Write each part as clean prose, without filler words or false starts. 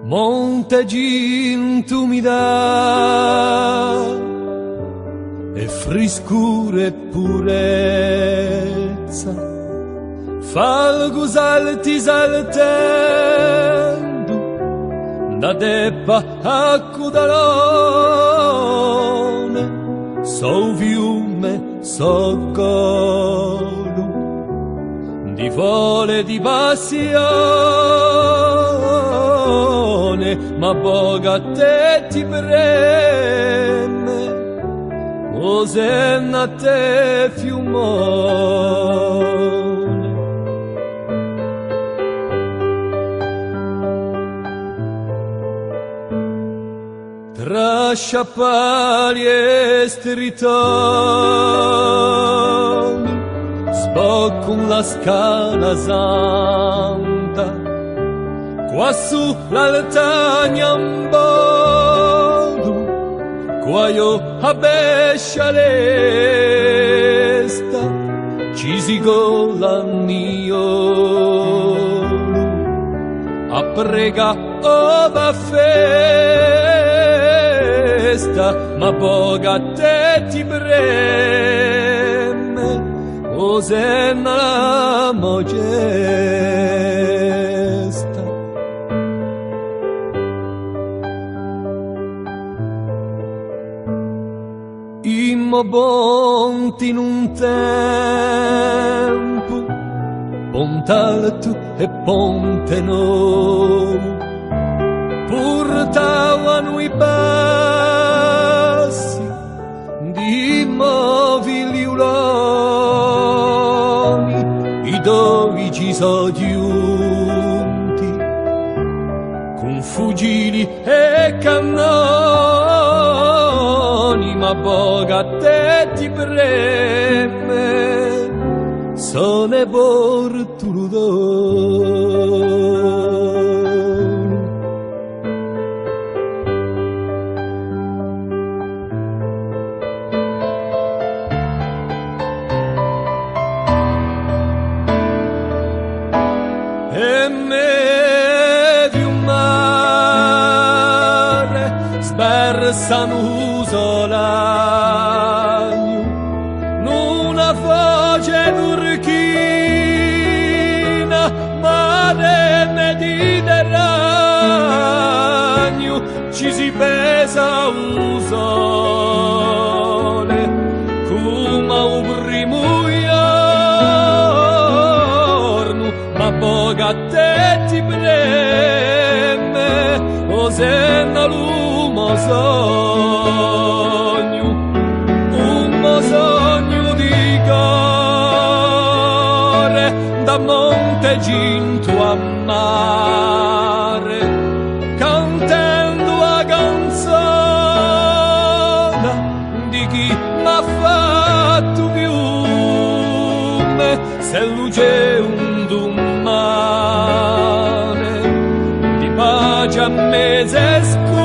Monte ginto mi dà e friscura e purezza, falgo salti saltando da deppa a Cudalone, so fiume, so colo di vole di passione, ma poco a te ti preme, o senna a te fiumone. Tra sciappali e stritoni sbocco la scala santa, qua su l'altagna un bodo, qua io a bescia l'esta, ci si gola a prega o va festa, ma poca a te ti preme, o senna la mogesta. Immo bonti in un tempo, Pontalto e Ponte Nou, portavano i passi di immobili uloni, i dove ci sono giunti con fucili e cannoni, ma poco a te ti preme, sono e portuludoni. E medio mare sbersano usolagno, una voce turchina, mare Mediterraneo, ci si pesa un sole, come un primo giorno, ma poco a te ti preme, o senna l'uomo sogno, un sogno di cuore, da Monte Ginto a mare, cantando a canzone di chi m'ha fatto fiume, se luce un domani di pace a mezze scume,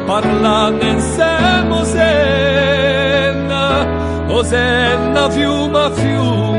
parlando insieme o senna fiume a fiume.